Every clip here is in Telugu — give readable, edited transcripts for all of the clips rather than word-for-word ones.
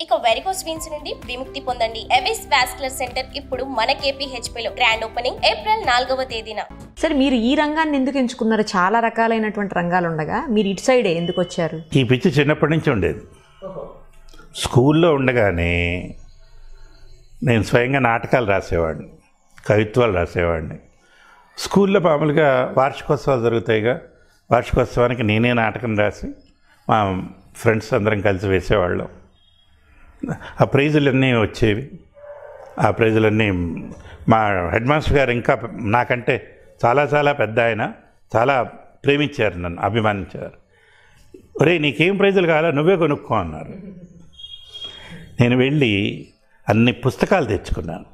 ఇక వెరికోస్ వీన్స్ నుండి విముక్తి పొందండి. ఎవిస్ వాస్కులర్ సెంటర్ ఇప్పుడు మన KPHPలో గ్రాండ్ ఓపెనింగ్ ఏప్రిల్ 4వ తేదీన. సరే, మీరు ఈ రంగాన్ని ఎందుకు ఎంచుకున్నారు? చాలా రకాలైనటువంటి రంగాలు ఉండగా మీరు ఇటు సైడే ఎందుకు వచ్చారు? ఈ పిచ్చి చిన్నప్పటి నుంచి ఉండేది. స్కూల్లో ఉండగానే నేను స్వయంగా నాటకాలు రాసేవాడిని, కవిత్వాలు రాసేవాడిని. స్కూల్లో మామూలుగా వార్షికోత్సవాలు జరుగుతాయిగా, వార్షికోత్సవానికి నేనే నాటకం రాసి మా ఫ్రెండ్స్ అందరం కలిసి వేసేవాళ్ళం. ఆ ప్రైజులన్నీ వచ్చేవి. ఆ ప్రైజులన్నీ మా హెడ్ మాస్టర్ గారు ఇంకా నాకంటే చాలా చాలా పెద్ద ఆయన, చాలా ప్రేమించారు, నన్ను అభిమానించారు. ఒరే, నీకేం ప్రైజులు కావాలో నువ్వే కొనుక్కో అన్నారు. నేను వెళ్ళి అన్ని పుస్తకాలు తెచ్చుకున్నాను.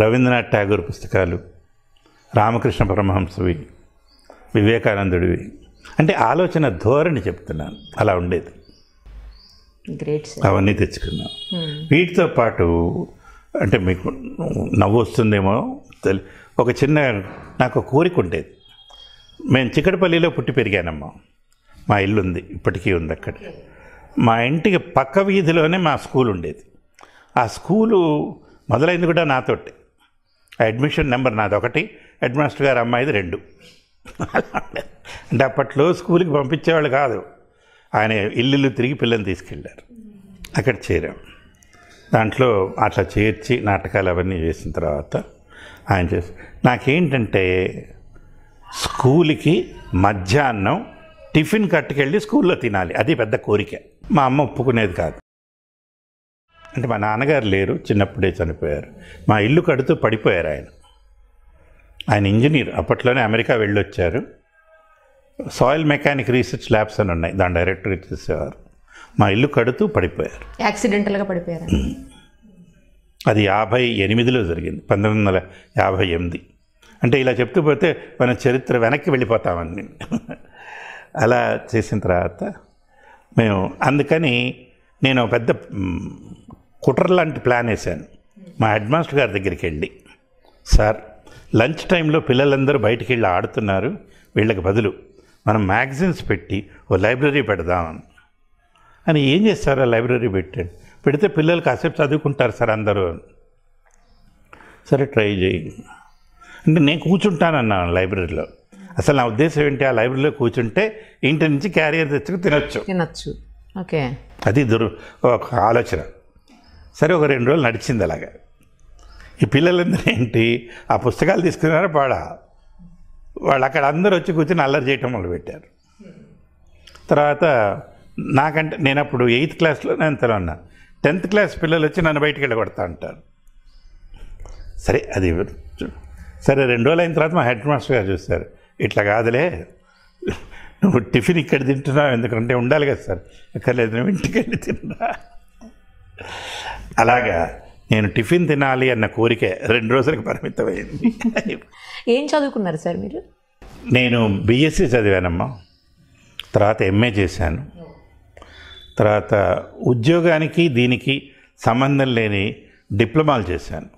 రవీంద్రనాథ్ ఠాగూర్ పుస్తకాలు, రామకృష్ణ పరమహంసవి, వివేకానందుడివి. అంటే ఆలోచన ధోరణి చెప్తున్నాను, అలా ఉండేది. గ్రేట్. అవన్నీ తెచ్చుకున్నాను. వీటితో పాటు అంటే మీకు నవ్వు వస్తుందేమో ఒక చిన్న నాకు కోరిక ఉండేది. మేము చిక్కడపల్లిలో పుట్టి పెరిగానమ్మా. మా ఇల్లు ఉంది, ఇప్పటికీ ఉంది అక్కడ. మా ఇంటికి పక్క వీధిలోనే మా స్కూల్ ఉండేది. ఆ స్కూలు మొదలైంది కూడా నాతోటి. ఆ అడ్మిషన్ నెంబర్ నాది 1, హెడ్ మాస్టర్ గారు అమ్మాయిది 2. అంటే అప్పట్లో స్కూల్కి పంపించేవాళ్ళు కాదు. ఆయన ఇల్లు తిరిగి పిల్లల్ని తీసుకెళ్ళారు. అక్కడ చేరాం. దాంట్లో అట్లా చేర్చి నాటకాలు అవన్నీ చేసిన తర్వాత ఆయన చేసి నాకేంటంటే స్కూల్కి మధ్యాహ్నం టిఫిన్ కట్టుకెళ్ళి స్కూల్లో తినాలి, అది పెద్ద కోరిక. మా అమ్మ ఒప్పుకునేది కాదు. అంటే మా నాన్నగారు లేరు, చిన్నప్పుడే చనిపోయారు. మా ఇల్లు కడుతూ పడిపోయారు ఆయన. ఆయన ఇంజనీర్, అప్పట్లోనే అమెరికా వెళ్ళొచ్చారు. సాయిల్ మెకానిక్ రీసెర్చ్ ల్యాబ్స్ అని ఉన్నాయి, దాని డైరెక్టర్ చేసేవారు. మా ఇల్లు కడుతూ పడిపోయారు. యాక్సిడెంటల్గా పడిపోయారు. అది 58లో జరిగింది, 1958. అంటే ఇలా చెప్తూ పోతే మన చరిత్ర వెనక్కి వెళ్ళిపోతామని. అలా చేసిన తర్వాత మేము అందుకని నేను పెద్ద కుట్ర లాంటి ప్లాన్ వేశాను. మా హెడ్ మాస్టర్ గారి దగ్గరికి వెళ్ళి, సార్ లంచ్ టైంలో పిల్లలందరూ బయటికి వెళ్ళి ఆడుతున్నారు, వీళ్ళకి బదులు మనం మ్యాగజైన్స్ పెట్టి ఓ లైబ్రరీ పెడదామని. అని ఏం చేస్తారు ఆ లైబ్రరీ పెడితే పిల్లలు కాసేపు చదువుకుంటారు సార్ అందరూ. సరే ట్రై చేయి అంటే నేను కూర్చుంటానన్నాను లైబ్రరీలో. అసలు నా ఉద్దేశం ఏంటి, ఆ లైబ్రరీలో కూర్చుంటే ఇంటి నుంచి క్యారియర్ తెచ్చుకు తినొచ్చు. ఓకే, అది ఒక ఆలోచన. సరే ఒక 2 రోజులు నడిచింది అలాగా. ఈ పిల్లలందరూ ఏంటి ఆ పుస్తకాలు తీసుకున్నారో పాడా, వాళ్ళు అక్కడ అందరూ వచ్చి కూర్చొని అల్లరి చేయటం మొదలుపెట్టారు. తర్వాత నాకంటే నేను అప్పుడు 8th క్లాస్లో ఎంతలో ఉన్నా, 10th క్లాస్ పిల్లలు వచ్చి నన్ను బయటికి వెళ్ళగొడతా అంటారు. సరే 2 రోజులు అయిన తర్వాత మా హెడ్ మాస్టర్ గారు చూస్తారు, ఇట్లా కాదులే నువ్వు టిఫిన్ ఇక్కడ తింటున్నావు ఎందుకంటే ఉండాలి కదా సార్. ఎక్కర్లేదు, నువ్వు ఇంటికి వెళ్ళి తిన్నా. అలాగా నేను టిఫిన్ తినాలి అన్న కోరిక 2 రోజులకు పరిమితమైంది. ఏం చదువుకున్నారు సార్ మీరు? నేను BSc చదివానమ్మా, తర్వాత MA చేశాను. తర్వాత ఉద్యోగానికి దీనికి సంబంధం లేని డిప్లొమాలు చేశాను.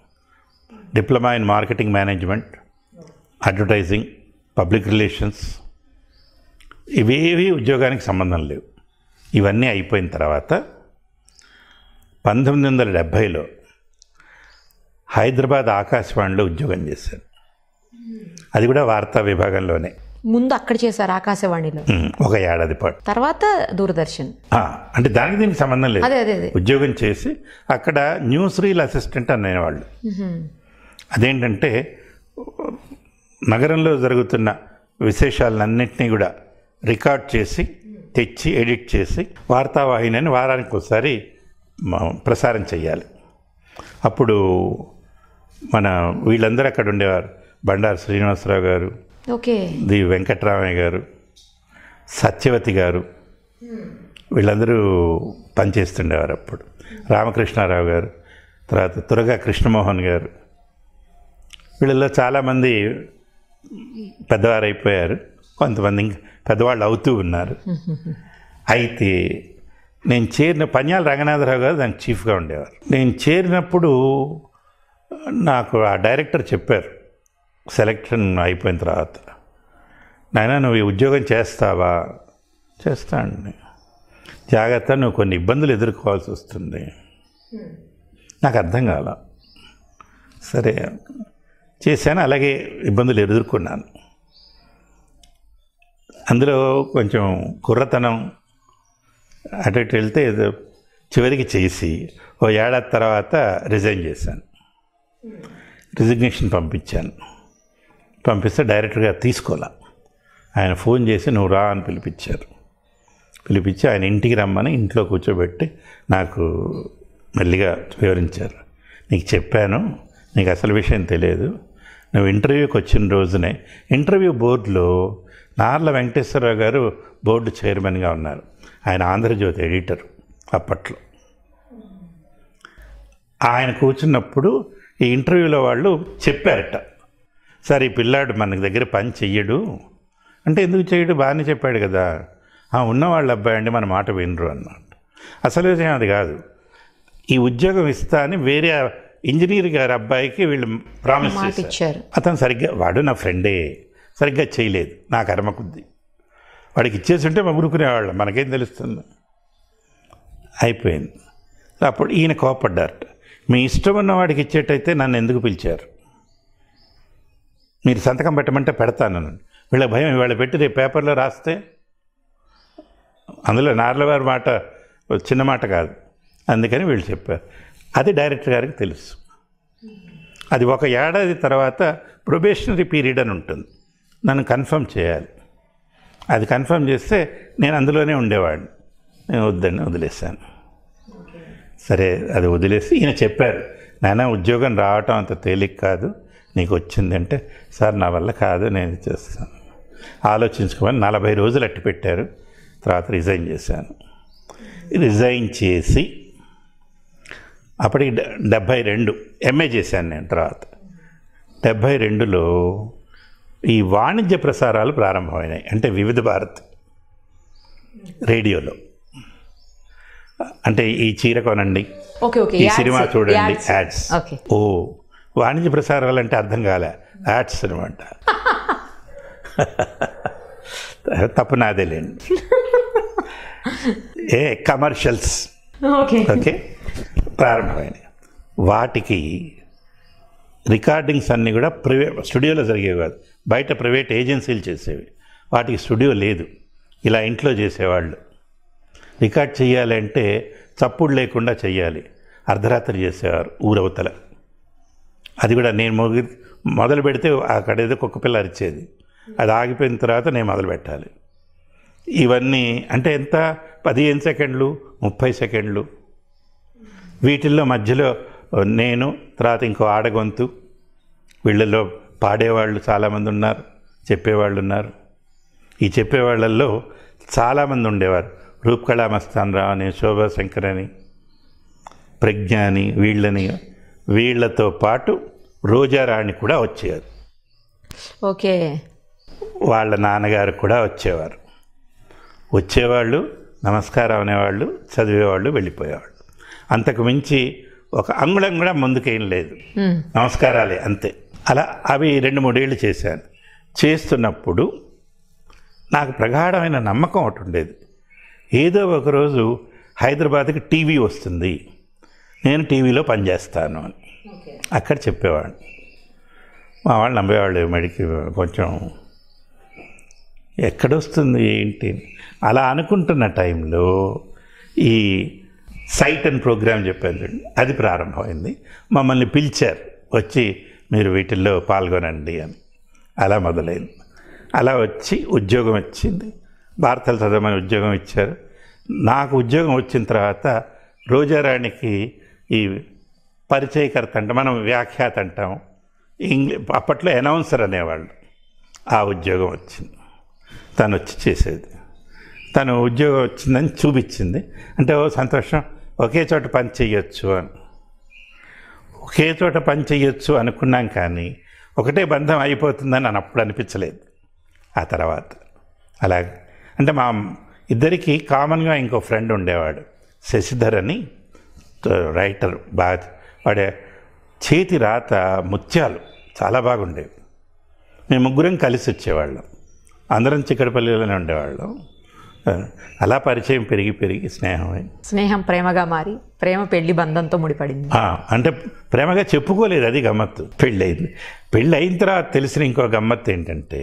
Diploma in marketing management, advertising, public relations. ఇవేవి ఉద్యోగానికి సంబంధం లేవు. ఇవన్నీ అయిపోయిన తర్వాత 1970లో హైదరాబాద్ ఆకాశవాణిలో ఉద్యోగం చేశాను. అది కూడా వార్తా విభాగంలోనే. ముందు అక్కడ చేశారు ఆకాశవాణిలో 1 ఏడాది పాటు. తర్వాత దూరదర్శన్. అంటే దానికి దీనికి సంబంధం లేదు. అదే ఉద్యోగం చేసి అక్కడ న్యూస్ రీల్ అసిస్టెంట్ అనేవాళ్ళు. అదేంటంటే నగరంలో జరుగుతున్న విశేషాలన్నింటినీ కూడా రికార్డ్ చేసి తెచ్చి ఎడిట్ చేసి వార్తావాహిని అని వారానికి ఒకసారి ప్రసారం చేయాలి. అప్పుడు మన వీళ్ళందరూ అక్కడ ఉండేవారు. బండారు శ్రీనివాసరావు గారు, ది వెంకట్రామయ్య గారు, సత్యవతి గారు, వీళ్ళందరూ పనిచేస్తుండేవారు అప్పుడు. రామకృష్ణారావు గారు, తర్వాత తురగా కృష్ణమోహన్ గారు, వీళ్ళల్లో చాలామంది పెద్దవారు అయిపోయారు, కొంతమంది ఇంకా పెద్దవాళ్ళు అవుతూ ఉన్నారు. అయితే నేను చేరిన పన్యాల రంగనాథరావు గారు దానికి చీఫ్గా ఉండేవారు. నేను చేరినప్పుడు నాకు ఆ డైరెక్టర్ చెప్పారు సెలెక్షన్ అయిపోయిన తర్వాత, నాయనా నువ్వు ఈ ఉద్యోగం చేస్తావా? చేస్తా అండి. జాగ్రత్త, నువ్వు కొన్ని ఇబ్బందులు ఎదుర్కోవాల్సి వస్తుంది. నాకు అర్థం కాల. సరే చేశాను, అలాగే ఇబ్బందులు ఎదుర్కొన్నాను. అందులో కొంచెం కుర్రతనం అటు ఇటు వెళ్తే ఏదో చివరికి చేసి ఓ ఏడాది తర్వాత రిజైన్ చేశాను. రిజిగ్నేషన్ పంపించాను. పంపిస్తే డైరెక్టర్గా తీసుకోలే. ఆయన ఫోన్ చేసి నువ్వు రా అని పిలిపించారు. పిలిపించి ఆయన ఇంటికి రమ్మని ఇంట్లో కూర్చోబెట్టి నాకు మెల్లిగా వివరించారు. నీకు చెప్పాను, నీకు అసలు విషయం తెలియదు. నువ్వు ఇంటర్వ్యూకి వచ్చిన రోజునే ఇంటర్వ్యూ బోర్డులో నార్ల వెంకటేశ్వరరావు గారు బోర్డు చైర్మన్గా ఉన్నారు. ఆయన ఆంధ్రజ్యోతి ఎడిటర్ అప్పట్లో. ఆయన కూర్చున్నప్పుడు ఈ ఇంటర్వ్యూలో వాళ్ళు చెప్పారట, సార్ ఈ పిల్లాడు మన దగ్గర పని చెయ్యడు అంటే, ఎందుకు చేయడు, బాగానే చెప్పాడు కదా. ఉన్నవాళ్ళ అబ్బాయి అండి, మన మాట వినరు అన్నట్టు. అసలు అది కాదు, ఈ ఉద్యోగం ఇస్తా అని వేరే ఇంజనీర్ గారి అబ్బాయికి వీళ్ళు ప్రామిస్ చేశారు. అతను సరిగ్గా, వాడు నా ఫ్రెండే, సరిగ్గా చేయలేదు. నా కర్మ కొద్ది వాడికి ఇచ్చేసి ఉంటే ఊరుకునేవాళ్ళం, మనకేం తెలుస్తుంది. అయిపోయింది. అప్పుడు ఈయన కోపడ్డారట, మీ ఇష్టం ఉన్న వాడికి ఇచ్చేటైతే నన్ను ఎందుకు పిలిచారు, మీరు సంతకం పెట్టమంటే పెడతాను. వీళ్ళ భయం, ఇవాళ పెట్టి రేపు పేపర్లో రాస్తే, అందులో నార్లవారి మాట చిన్న మాట కాదు, అందుకని వీళ్ళు చెప్పారు. అది డైరెక్టర్ గారికి తెలుసు. అది ఒక ఏడాది తర్వాత ప్రొబేషనరీ పీరియడ్ అని ఉంటుంది, నన్ను కన్ఫర్మ్ చేయాలి. అది కన్ఫర్మ్ చేస్తే నేను అందులోనే ఉండేవాడిని. నేను వద్దని వదిలేశాను. సరే అది వదిలేసి ఈయన చెప్పారు, నాయన ఉద్యోగం రావటం అంత తేలిక కాదు, నీకు వచ్చిందంటే, సార్ నా వల్ల కాదు, నేను చేస్తాను, ఆలోచించుకోమని 40 రోజులు అట్టి పెట్టారు. తర్వాత రిజైన్ చేశాను. రిజైన్ చేసి అప్పటికి 72 ఎంఏ చేశాను నేను. తర్వాత 72లో ఈ వాణిజ్య ప్రసారాలు ప్రారంభమైనాయి. అంటే వివిధ భారత్ రేడియోలో, అంటే ఈ చీర కొనండి, ఈ సినిమా చూడండి, యాడ్స్. ఓ వాణిజ్య ప్రసారాలు అంటే అర్థం కాలే, యాడ్స్ అనమాట. తప్పు నాదేలేండి. Commercials okay ప్రారంభమైనాయి. వాటికి రికార్డింగ్స్ అన్నీ కూడా స్టూడియోలో జరిగేవి కాదు, బయట ప్రైవేట్ ఏజెన్సీలు చేసేవి. వాటికి స్టూడియో లేదు, ఇలా ఇంట్లో చేసేవాళ్ళు. రికార్డ్ చేయాలంటే చప్పుడు లేకుండా చెయ్యాలి. అర్ధరాత్రి చేసేవారు ఊరవతల. అది కూడా నేను మొదలు పెడితే అక్కడ ఏదో కుక్క పిల్ల అరిచేది, అది ఆగిపోయిన తర్వాత నేను మొదలు పెట్టాలి. ఇవన్నీ అంటే ఎంత, 15 సెకండ్లు 30 సెకండ్లు. వీటిల్లో మధ్యలో నేను, తర్వాత ఇంకో ఆడగొంతు, వీళ్ళల్లో పాడేవాళ్ళు చాలామంది ఉన్నారు, చెప్పేవాళ్ళు ఉన్నారు. ఈ చెప్పేవాళ్ళల్లో చాలామంది ఉండేవారు. రూపకళా మస్తాన్ రావు అని, శోభా శంకర్ అని, ప్రజ్ఞాని, వీళ్ళతో పాటు రోజారాణి కూడా వచ్చేవారు. ఓకే. వాళ్ళ నాన్నగారు కూడా వచ్చేవాళ్ళు, నమస్కారం అనేవాళ్ళు, చదివేవాళ్ళు, వెళ్ళిపోయేవాళ్ళు. అంతకు మించి ఒక అంగుళం కూడా ముందుకేం లేదు, నమస్కారాలే అంతే. అలా అవి 2-3 ఏళ్ళు చేశాను. చేస్తున్నప్పుడు నాకు ప్రగాఢమైన నమ్మకం ఒకటి ఉండేది, ఏదో ఒకరోజు హైదరాబాద్కి టీవీ వస్తుంది, నేను టీవీలో పనిచేస్తాను అని అక్కడ చెప్పేవాడిని. మా వాళ్ళు నమ్మేవాళ్ళు, మెడికి కొంచెం ఎక్కడొస్తుంది ఏంటి అలా అనుకుంటున్న టైంలో ఈ సైట్ అండ్ ప్రోగ్రామ్ చెప్పాను చూడండి, అది ప్రారంభమైంది. మమ్మల్ని పిలిచారు, వచ్చి మీరు వీటిల్లో పాల్గొనండి అని. అలా మొదలైంది. అలా వచ్చి ఉద్యోగం వచ్చింది. వార్తలు చదవమని ఉద్యోగం ఇచ్చారు. నాకు ఉద్యోగం వచ్చిన తర్వాత రోజారాణికి ఈ పరిచయకర్త అంటే, మనం వ్యాఖ్యాత అంటాం, అప్పట్లో అనౌన్సర్ అనేవాళ్ళు. ఆ ఉద్యోగం వచ్చింది. తను వచ్చి చేసేది. తను ఉద్యోగం వచ్చిందని చూపించింది. అంటే ఓ సంతోషం, ఒకే చోట పని చెయ్యొచ్చు అని. ఒకే చోట పని చెయ్యొచ్చు అనుకున్నాం, కానీ ఒకటే బంధం అయిపోతుందని నన్ను అప్పుడు అనిపించలేదు. ఆ తర్వాత అలాగే అంటే మా ఇద్దరికి కామన్గా ఇంకో ఫ్రెండ్ ఉండేవాడు, శశిధర్ అని, రైటర్. బాగా వాడే చేతి రాత ముత్యాలు చాలా బాగుండేవి. మేము 3 కలిసి వచ్చేవాళ్ళం. అందరం చిక్కడపల్లిలోనే ఉండేవాళ్ళం. అలా పరిచయం పెరిగి పెరిగి స్నేహం అయింది. స్నేహం ప్రేమగా మారి ప్రేమ పెళ్లి బంధంతో ముడిపడింది. అంటే ప్రేమగా చెప్పుకోలేదు, అది గమ్మత్తు. పెళ్ళయింది. పెళ్ళి అయిన తర్వాత తెలిసిన ఇంకో గమ్మత్తు ఏంటంటే,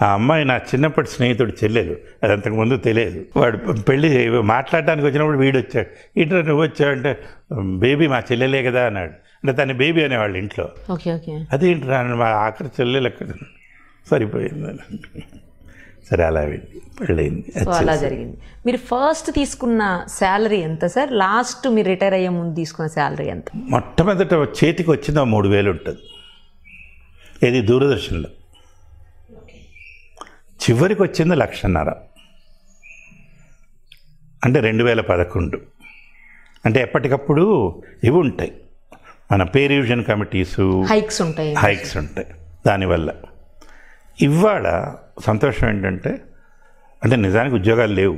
ఆ అమ్మాయి నా చిన్నప్పటి స్నేహితుడు చెల్లెలు, అది అంతకుముందు తెలియదు. వాడు పెళ్ళి మాట్లాడడానికి వచ్చినప్పుడు వీడు వచ్చాడు. ఇట్లా నువ్వు వచ్చావు అంటే, బేబీ మా చెల్లెలే కదా అన్నాడు. అంటే తన బేబీ అనేవాళ్ళు ఇంట్లో. Okay okay. అదేంటి మా ఆఖరి చెల్లెలు ఎక్కడ సరిపోయింది. సరే అలా పెళ్ళయింది. అలా జరిగింది. మీరు ఫస్ట్ తీసుకున్న శాలరీ ఎంత సార్? లాస్ట్ మీరు రిటైర్ అయ్యే ముందు తీసుకున్న శాలరీ ఎంత? మొట్టమొదట చేతికి వచ్చింది 3,000 ఉంటుంది. ఇది దూరదర్శన్లో. చివరికి వచ్చింది 1,50,000. అంటే 2011. అంటే ఎప్పటికప్పుడు ఇవి ఉంటాయి, మన పే రివిజన్ కమిటీసు, హైక్స్ ఉంటాయి. దానివల్ల ఇవాళ సంతోషం ఏంటంటే, అంటే నిజానికి ఉద్యోగాలు లేవు.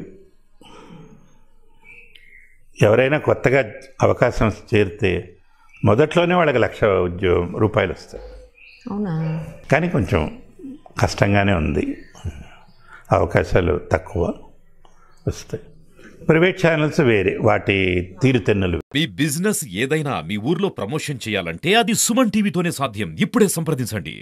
ఎవరైనా కొత్తగా అవకాశం చేరితే మొదట్లోనే వాళ్ళకి 1,00,000 రూపాయలు వస్తాయి. అవునా? కానీ కొంచెం కష్టంగానే ఉంది, అవకాశాలు తక్కువ వస్తాయి. ప్రైవేట్ ఛానల్స్ వేరే, వాటి తీరుతెన్నులు. మీ బిజినెస్ ఏదైనా మీ ఊర్లో ప్రమోషన్ చేయాలంటే అది సుమన్ టీవీతోనే సాధ్యం. ఇప్పుడే సంప్రదించండి.